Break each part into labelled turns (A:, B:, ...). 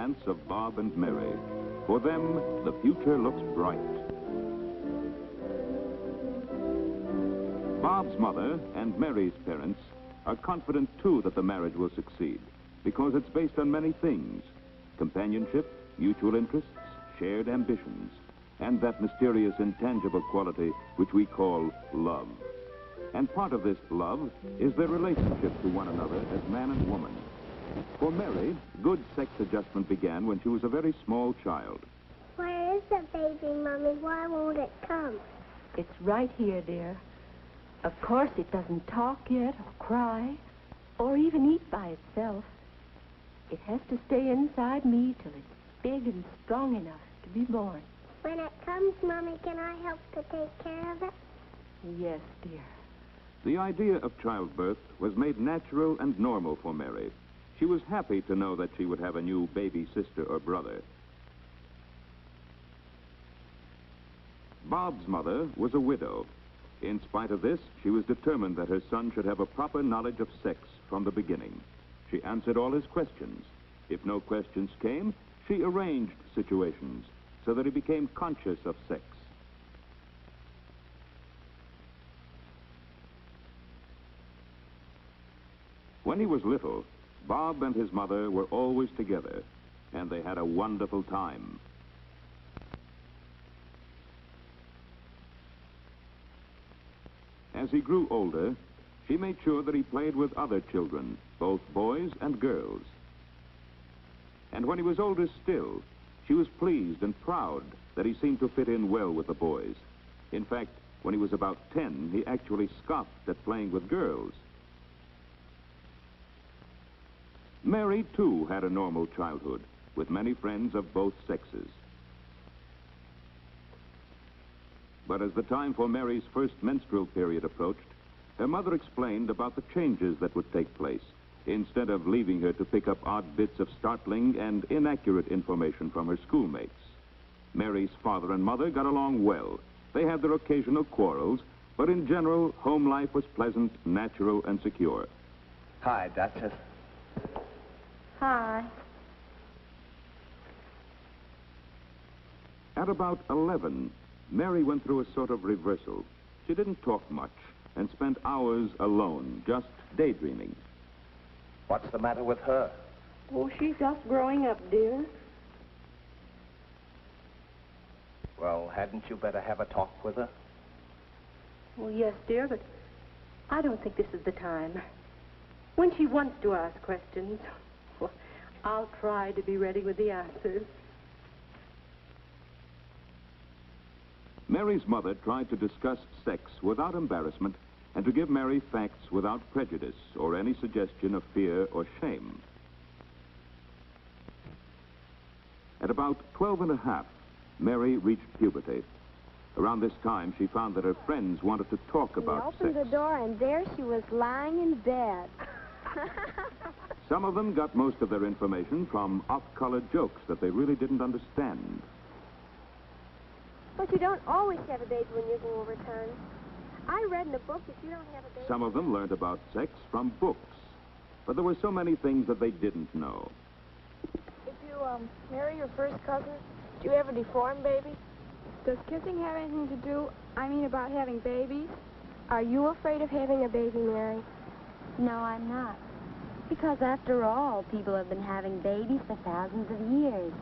A: romance of Bob and Mary. For them, the future looks bright. Bob's mother and Mary's parents are confident, too, that the marriage will succeed, because it's based on many things: companionship, mutual interests, shared ambitions, and that mysterious intangible quality which we call love. And part of this love is their relationship to one another as man and woman. For Mary, good sex adjustment began when she was a very small child.
B: Where is the baby, Mommy? Why won't it come?
C: It's right here, dear. Of course, it doesn't talk yet, or cry, or even eat by itself. It has to stay inside me till it's big and strong enough to be born.
B: When it comes, Mommy, can I help to take care of it?
C: Yes, dear.
A: The idea of childbirth was made natural and normal for Mary. She was happy to know that she would have a new baby sister or brother. Bob's mother was a widow. In spite of this, she was determined that her son should have a proper knowledge of sex from the beginning. She answered all his questions. If no questions came, she arranged situations so that he became conscious of sex. When he was little, Bob and his mother were always together, and they had a wonderful time. As he grew older, she made sure that he played with other children, both boys and girls. And when he was older still, she was pleased and proud that he seemed to fit in well with the boys. In fact, when he was about 10, he actually scoffed at playing with girls. Mary, too, had a normal childhood, with many friends of both sexes. But as the time for Mary's first menstrual period approached, her mother explained about the changes that would take place, instead of leaving her to pick up odd bits of startling and inaccurate information from her schoolmates. Mary's father and mother got along well. They had their occasional quarrels, but in general, home life was pleasant, natural, and secure.
D: Hi, Duchess.
C: Hi.
A: At about 11, Mary went through a sort of reversal. She didn't talk much and spent hours alone, just daydreaming.
D: What's the matter with her?
C: Oh, she's just growing up, dear.
D: Well, hadn't you better have a talk with her?
C: Well, yes, dear, but I don't think this is the time. When she wants to ask questions, well, I'll try to be ready with the answers.
A: Mary's mother tried to discuss sex without embarrassment and to give Mary facts without prejudice or any suggestion of fear or shame. At about 12 and a half, Mary reached puberty. Around this time, she found that her friends wanted to talk about sex.
B: We opened the door, and there she was lying in bed.
A: Some of them got most of their information from off-colored jokes that they really didn't understand.
B: But you don't always have a baby when you go overtime. I read in a book that you don't have a baby.
A: Some of them learned about sex from books, but there were so many things that they didn't know.
E: If you marry your first cousin, do you have a deformed baby?
F: Does kissing have anything to do, about having babies?
B: Are you afraid of having a baby, Mary?
G: No, I'm not. Because after all, people have been having babies for thousands of years.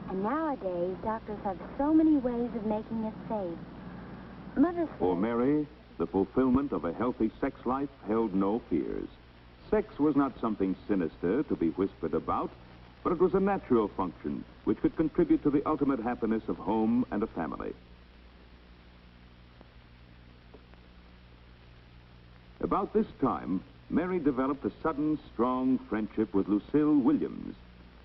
G: And nowadays, doctors have so many ways of making it safe. Mother said...
A: For Mary, the fulfillment of a healthy sex life held no fears. Sex was not something sinister to be whispered about, but it was a natural function which could contribute to the ultimate happiness of home and a family. About this time, Mary developed a sudden, strong friendship with Lucille Williams.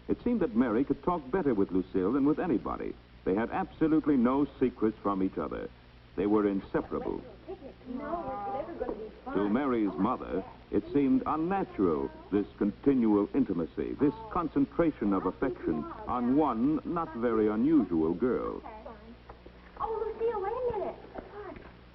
A: It seemed that Mary could talk better with Lucille than with anybody. They had absolutely no secrets from each other. They were inseparable. To Mary's mother, it seemed unnatural, this continual intimacy, this concentration of affection on one not very unusual girl.
G: Oh, Lucille, wait a minute.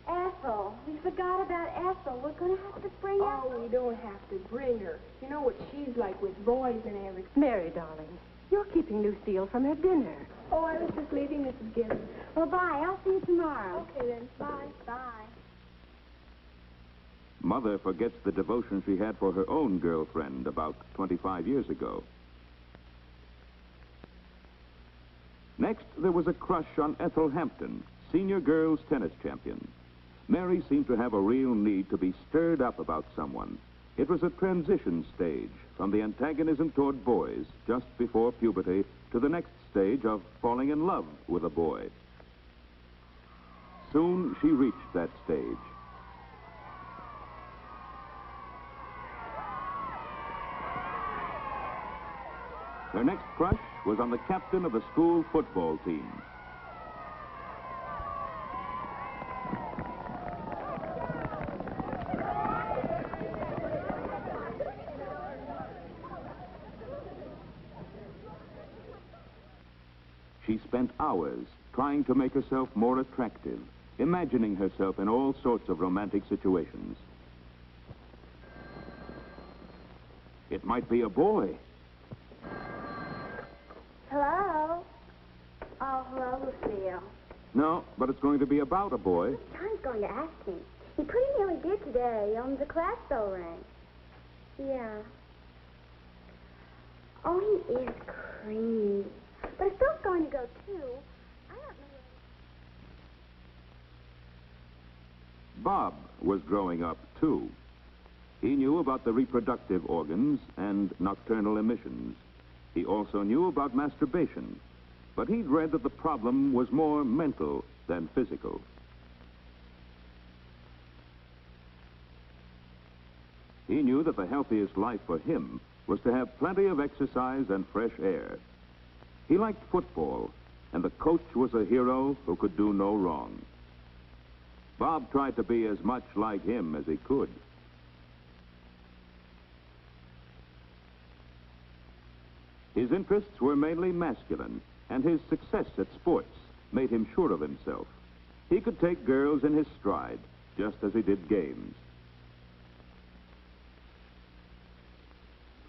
G: Ethel. We forgot about Ethel. We're going to have to bring her.
F: Oh, we don't have to bring her. You know what she's like with boys and everything.
C: Mary, darling, You're keeping Lucille from her dinner.
B: Oh, I was just leaving Mrs. Gibbs.
G: Well, bye. I'll see you tomorrow.
B: Okay, then. Bye.
G: Bye.
A: Mother forgets the devotion she had for her own girlfriend about 25 years ago. Next, there was a crush on Ethel Hampton, senior girls tennis champion. Mary seemed to have a real need to be stirred up about someone. It was a transition stage from the antagonism toward boys just before puberty to the next stage of falling in love with a boy. Soon she reached that stage. Her next crush was on the captain of the school football team. She spent hours trying to make herself more attractive, imagining herself in all sorts of romantic situations. It might be a boy.
G: Hello? Oh, hello, Lucille.
A: No, but it's going to be about a boy.
G: John's going to ask him. He pretty nearly did today. The class bell rang. Yeah. Oh, he is creamy. But if Phil's going to go, too, I don't know.
A: Bob was growing up, too. He knew about the reproductive organs and nocturnal emissions. He also knew about masturbation, but he'd read that the problem was more mental than physical. He knew that the healthiest life for him was to have plenty of exercise and fresh air. He liked football, and the coach was a hero who could do no wrong. Bob tried to be as much like him as he could. His interests were mainly masculine, and his success at sports made him sure of himself. He could take girls in his stride, just as he did games.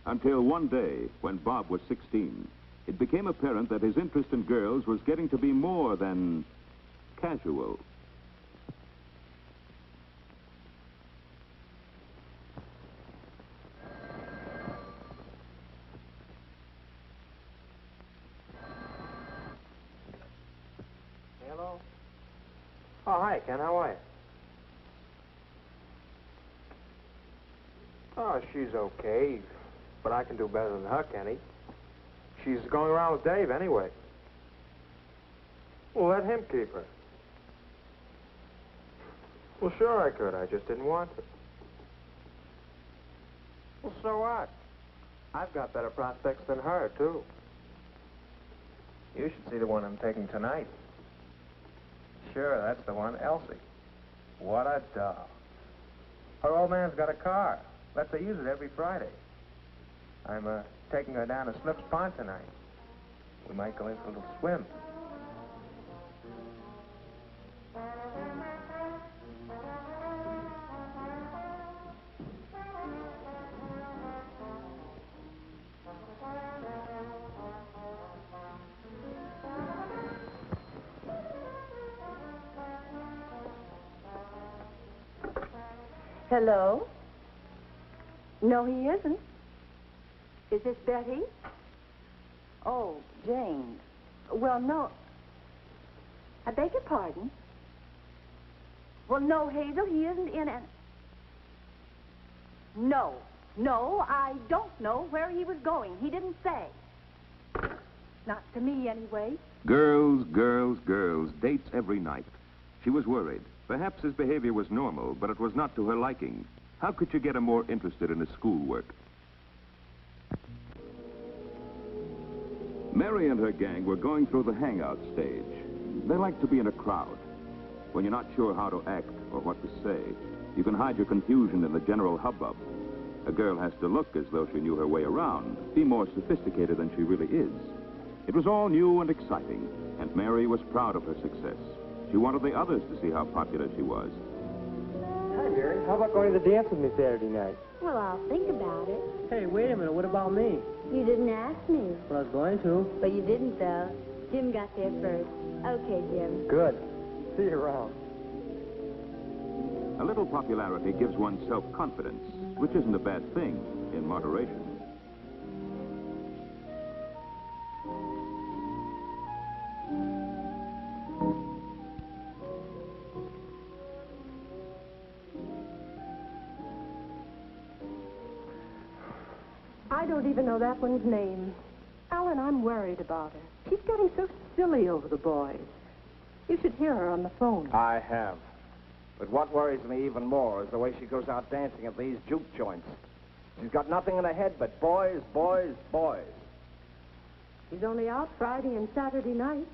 A: Until one day, when Bob was 16, it became apparent that his interest in girls was getting to be more than casual.
H: Hello? Oh, hi, Ken. How are you? Oh, she's okay, but I can do better than her, Kenny. She's going around with Dave anyway. Well, let him keep her. Well, sure I could. I just didn't want to. Well, so what? I've got better prospects than her, too.
D: You should see the one I'm taking tonight. Sure, that's the one, Elsie. What a doll. Her old man's got a car. Lets her use it every Friday. I'm taking her down to Slip's Pond tonight. We might go in for a little swim.
C: Hello? No, he isn't. Is this Betty? Oh, Jane. Well, no. I beg your pardon? Well, no, Hazel, he isn't in it. No, I don't know where he was going. He didn't say. Not to me, anyway.
A: Girls, girls, girls, dates every night. She was worried. Perhaps his behavior was normal, but it was not to her liking. How could you get him more interested in his schoolwork? Mary and her gang were going through the hangout stage. They like to be in a crowd. When you're not sure how to act or what to say, you can hide your confusion in the general hubbub. A girl has to look as though she knew her way around, be more sophisticated than she really is. It was all new and exciting, and Mary was proud of her success. She wanted the others to see how popular she was.
H: Hi, Mary. How about going to the dance with me Saturday night?
G: Well, I'll think about it.
I: Hey, wait a minute. What about me?
G: You didn't ask me.
I: Well, I was going to.
G: But you didn't, though. Jim got there first. Okay, Jim.
H: Good. See you around.
A: A little popularity gives one self-confidence, which isn't a bad thing in moderation.
C: I don't even know that one's name. Alan, I'm worried about her. She's getting so silly over the boys. You should hear her on the phone.
D: I have. But what worries me even more is the way she goes out dancing at these juke joints. She's got nothing in her head but boys, boys, boys.
C: She's only out Friday and Saturday night.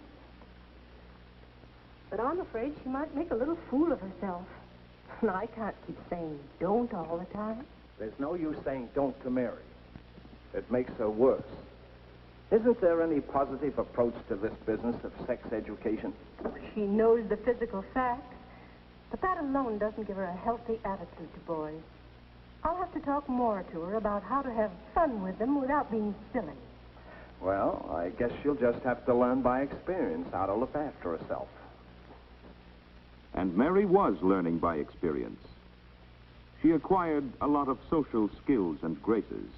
C: But I'm afraid she might make a little fool of herself. And I can't keep saying don't all the time.
D: There's no use saying don't to Mary. It makes her worse. Isn't there any positive approach to this business of sex education?
C: She knows the physical facts, but that alone doesn't give her a healthy attitude to boys. I'll have to talk more to her about how to have fun with them without being silly.
D: Well, I guess she'll just have to learn by experience how to look after herself.
A: And Mary was learning by experience. She acquired a lot of social skills and graces.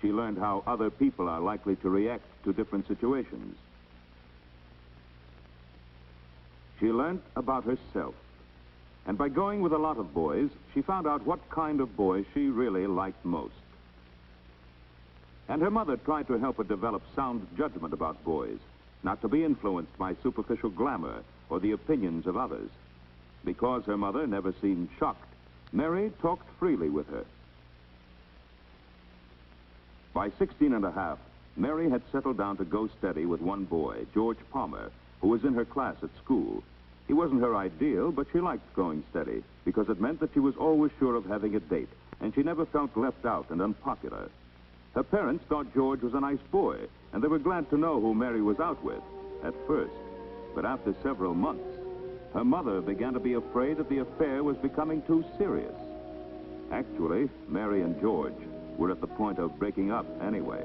A: She learned how other people are likely to react to different situations. She learned about herself. And by going with a lot of boys, she found out what kind of boys she really liked most. And her mother tried to help her develop sound judgment about boys, not to be influenced by superficial glamour or the opinions of others. Because her mother never seemed shocked, Mary talked freely with her. By 16 and a half, Mary had settled down to go steady with one boy, George Palmer, who was in her class at school. He wasn't her ideal, but she liked going steady because it meant that she was always sure of having a date, and she never felt left out and unpopular. Her parents thought George was a nice boy, and they were glad to know who Mary was out with at first. But after several months, her mother began to be afraid that the affair was becoming too serious. Actually, Mary and George were at the point of breaking up anyway.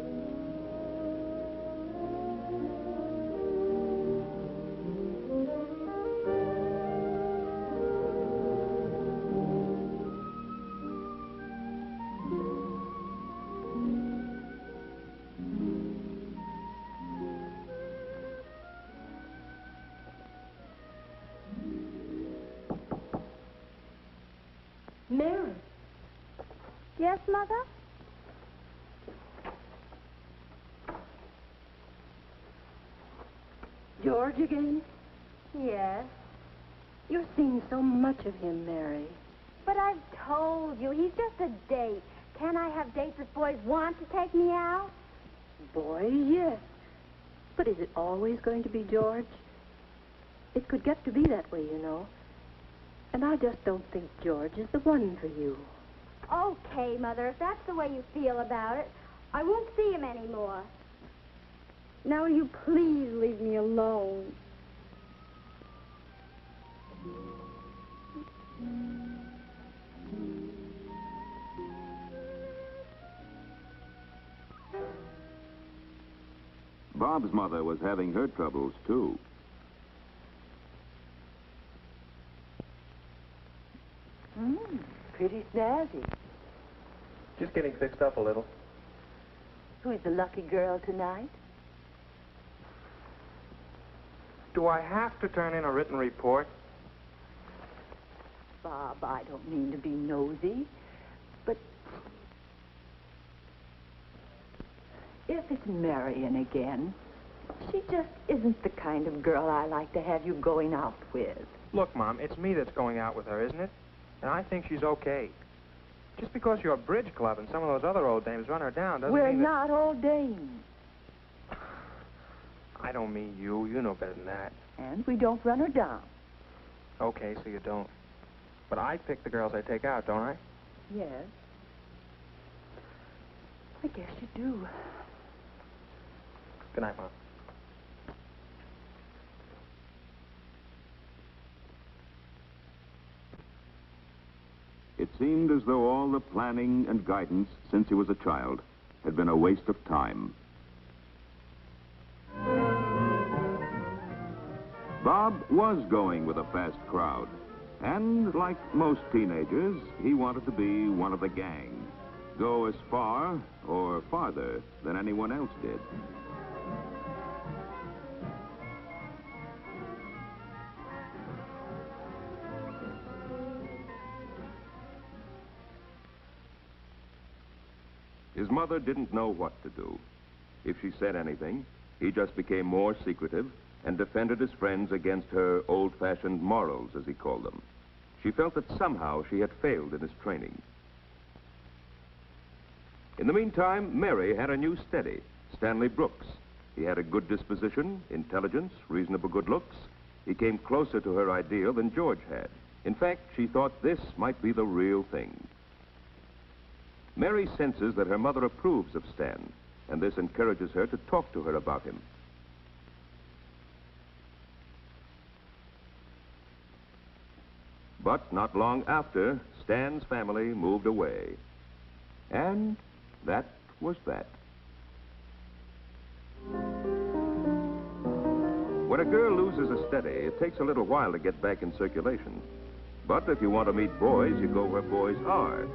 C: Mary.
F: Yes, Mother?
C: George again?
G: Yes.
C: You've seen so much of him, Mary.
G: But I've told you, he's just a date. Can I have dates if boys want to take me out?
C: Boys, yes. But is it always going to be George? It could get to be that way, you know. And I just don't think George is the one for you.
G: Okay, Mother, if that's the way you feel about it, I won't see him anymore. Now, will you please leave me alone?
A: Bob's mother was having her troubles, too.
C: Pretty snazzy.
H: Just getting fixed up a little.
C: Who's the lucky girl tonight?
H: Do I have to turn in a written report?
C: Bob, I don't mean to be nosy, but if it's Marion again, she just isn't the kind of girl I like to have you going out with.
H: Look, Mom, it's me that's going out with her, isn't it? And I think she's okay. Just because your bridge club and some of those other old dames run her down doesn't
C: We're
H: mean that...
C: not old dames.
H: I don't mean you. You know better than that.
C: And we don't run her down.
H: Okay, so you don't. But I pick the girls I take out, don't I?
C: Yes. I guess you do.
H: Good night, Mom.
A: seemed as though all the planning and guidance since he was a child had been a waste of time. Bob was going with a fast crowd, and like most teenagers, he wanted to be one of the gang, go as far or farther than anyone else did. His mother didn't know what to do. If she said anything, he just became more secretive and defended his friends against her old-fashioned morals, as he called them. She felt that somehow she had failed in his training. In the meantime, Mary had a new steady, Stanley Brooks. He had a good disposition, intelligence, reasonable good looks. He came closer to her ideal than George had. In fact, she thought this might be the real thing. Mary senses that her mother approves of Stan, and this encourages her to talk to her about him. But not long after, Stan's family moved away. And that was that. When a girl loses a steady, it takes a little while to get back in circulation. But if you want to meet boys, you go where boys are.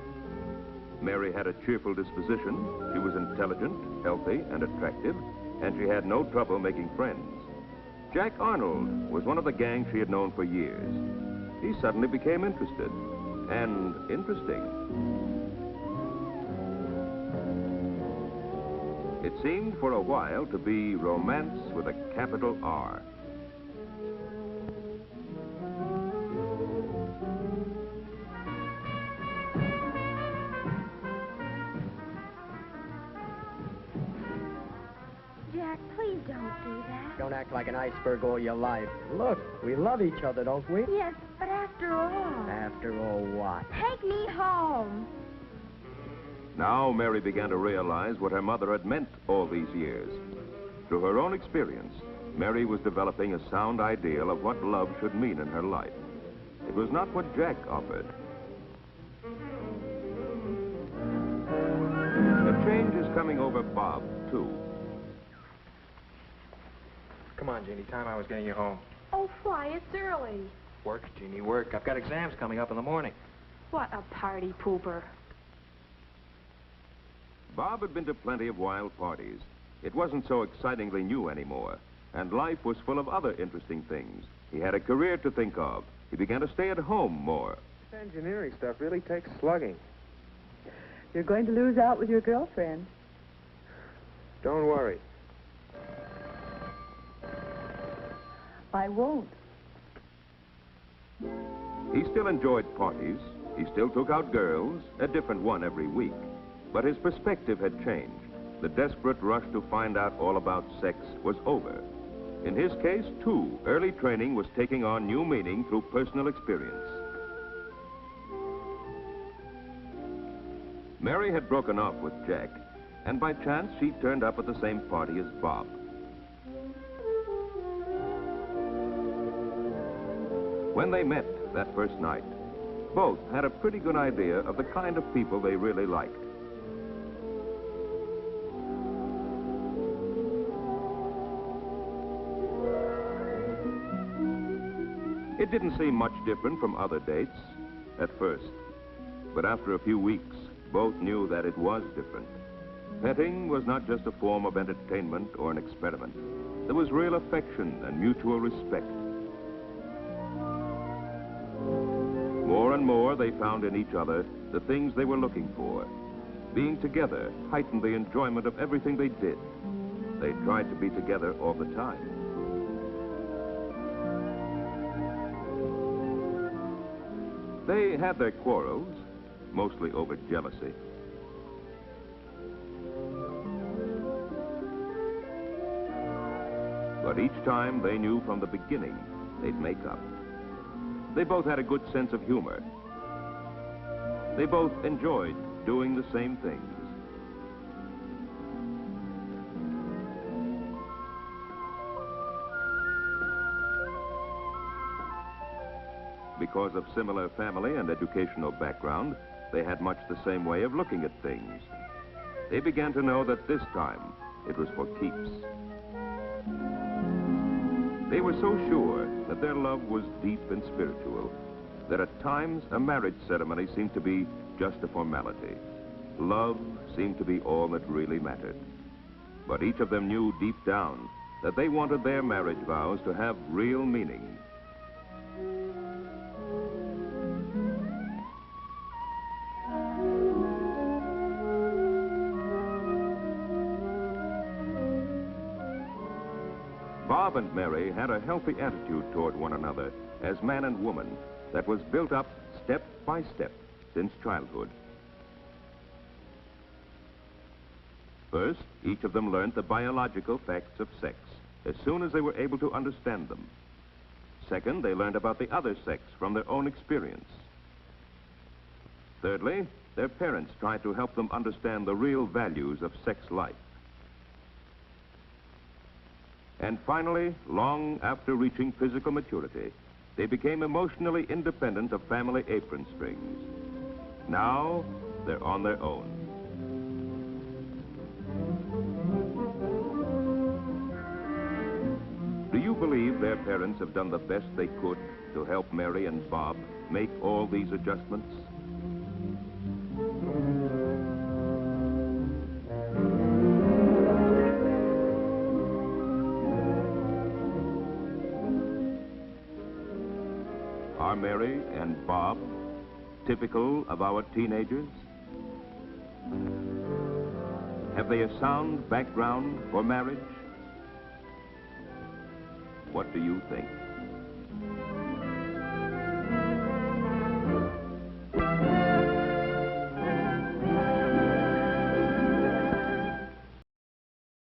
A: Mary had a cheerful disposition. She was intelligent, healthy, and attractive, and she had no trouble making friends. Jack Arnold was one of the gang she had known for years. He suddenly became interested, and interesting. It seemed for a while to be romance with a capital R.
G: Jack, please don't do that.
I: Don't act like an iceberg all your life. Look, we love each other, don't we?
G: Yes, but after all...
I: After all what?
G: Take me home.
A: Now Mary began to realize what her mother had meant all these years. Through her own experience, Mary was developing a sound ideal of what love should mean in her life. It was not what Jack offered. A change is coming over Bob, too.
H: Come on, Jeannie. Time I was getting you home.
F: Oh, why? It's early.
H: Work, Jeannie, work. I've got exams coming up in the morning.
F: What a party pooper.
A: Bob had been to plenty of wild parties. It wasn't so excitingly new anymore, and life was full of other interesting things. He had a career to think of. He began to stay at home more.
D: This engineering stuff really takes slugging.
J: You're going to lose out with your girlfriend.
D: Don't worry.
J: I won't.
A: He still enjoyed parties. He still took out girls, a different one every week. But his perspective had changed. The desperate rush to find out all about sex was over. In his case, too, early training was taking on new meaning through personal experience. Mary had broken off with Jack, and by chance she turned up at the same party as Bob. When they met that first night, both had a pretty good idea of the kind of people they really liked. It didn't seem much different from other dates at first, but after a few weeks, both knew that it was different. Petting was not just a form of entertainment or an experiment. There was real affection and mutual respect. More and more, they found in each other the things they were looking for. Being together heightened the enjoyment of everything they did. They tried to be together all the time. They had their quarrels, mostly over jealousy. But each time they knew from the beginning they'd make up. They both had a good sense of humor. They both enjoyed doing the same things. Because of similar family and educational background, they had much the same way of looking at things. They began to know that this time it was for keeps. They were so sure that their love was deep and spiritual that at times a marriage ceremony seemed to be just a formality. Love seemed to be all that really mattered. But each of them knew deep down that they wanted their marriage vows to have real meaning. Bob and Mary had a healthy attitude toward one another as man and woman that was built up step by step since childhood. First, each of them learned the biological facts of sex as soon as they were able to understand them. Second, they learned about the other sex from their own experience. Thirdly, their parents tried to help them understand the real values of sex life. And finally, long after reaching physical maturity, they became emotionally independent of family apron strings. Now, they're on their own. Do you believe their parents have done the best they could to help Mary and Bob make all these adjustments? Are Mary and Bob typical of our teenagers? Have they a sound background for marriage? What do you think?